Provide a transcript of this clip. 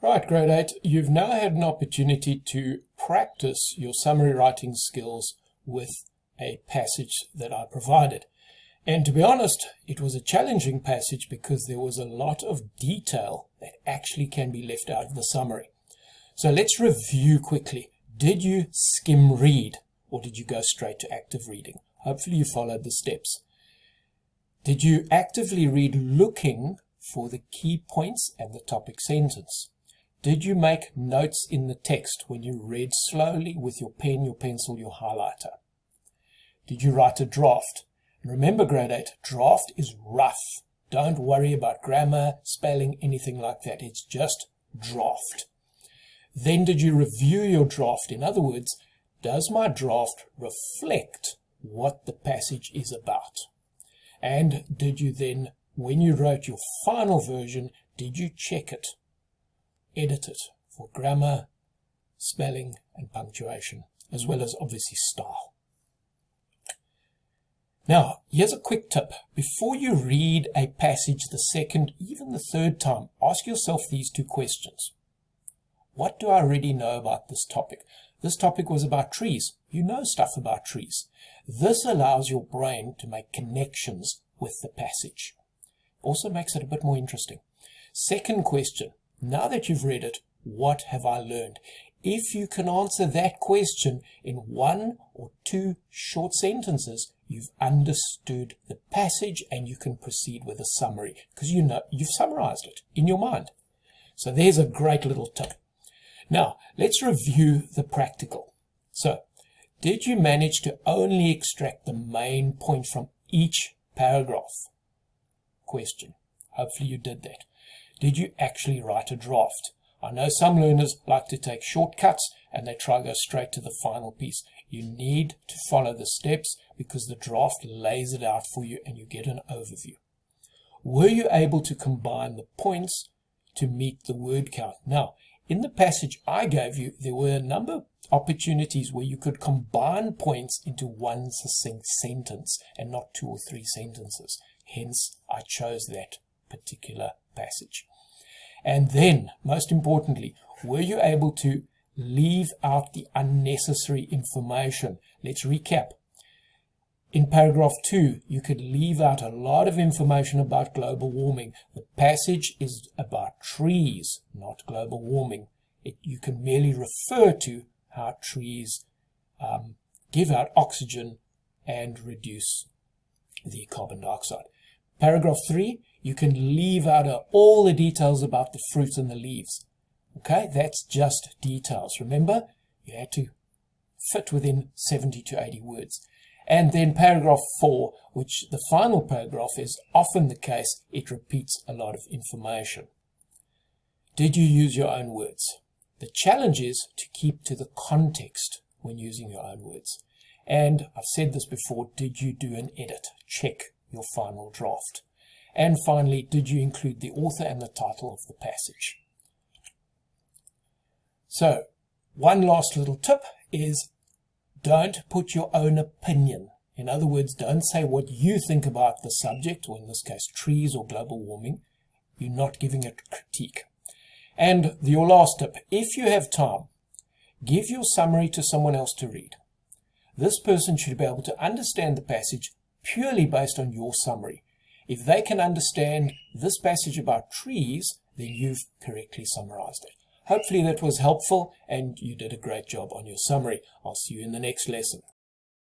Right, grade 8, you've now had an opportunity to practice your summary writing skills with a passage that I provided. And to be honest, it was a challenging passage because there was a lot of detail that actually can be left out of the summary. So let's review quickly. Did you skim read or did you go straight to active reading? Hopefully you followed the steps. Did you actively read looking for the key points and the topic sentence? Did you make notes in the text when you read slowly with your pen, your pencil, your highlighter? Did you write a draft? And remember, grade 8, draft is rough. Don't worry about grammar, spelling, anything like that. It's just draft. Then did you review your draft? In other words, does my draft reflect what the passage is about? And did you then, when you wrote your final version, did you check it? Edit it for grammar, spelling and punctuation, as well as obviously style. Now, here's a quick tip. Before you read a passage the second, even the third time, ask yourself these two questions. What do I already know about this topic? This topic was about trees. You know stuff about trees. This allows your brain to make connections with the passage. Also makes it a bit more interesting. Second question. Now that you've read it, what have I learned? If you can answer that question in one or two short sentences, you've understood the passage and you can proceed with a summary because you know you've summarized it in your mind. So there's a great little tip. Now, let's review the practical. So, did you manage to only extract the main point from each paragraph? Question. Hopefully you did that. Did you actually write a draft? I know some learners like to take shortcuts and they try to go straight to the final piece. You need to follow the steps because the draft lays it out for you and you get an overview. Were you able to combine the points to meet the word count? Now, in the passage I gave you, there were a number of opportunities where you could combine points into one succinct sentence and not two or three sentences. Hence, I chose that particular passage. And then, most importantly, were you able to leave out the unnecessary information? Let's recap. In paragraph 2, you could leave out a lot of information about global warming. The passage is about trees, not global warming. You can merely refer to how trees give out oxygen and reduce the carbon dioxide. Paragraph 3, you can leave out all the details about the fruit and the leaves. Okay, that's just details. Remember, you had to fit within 70 to 80 words. And then paragraph 4, which the final paragraph is often the case, it repeats a lot of information. Did you use your own words? The challenge is to keep to the context when using your own words. And I've said this before, did you do an edit? Check your final draft. And finally, did you include the author and the title of the passage? So, one last little tip is don't put your own opinion. In other words, don't say what you think about the subject, or in this case, trees or global warming. You're not giving it critique. And your last tip, if you have time, give your summary to someone else to read. This person should be able to understand the passage purely based on your summary. If they can understand this passage about trees, then you've correctly summarized it. Hopefully that was helpful and you did a great job on your summary. I'll see you in the next lesson.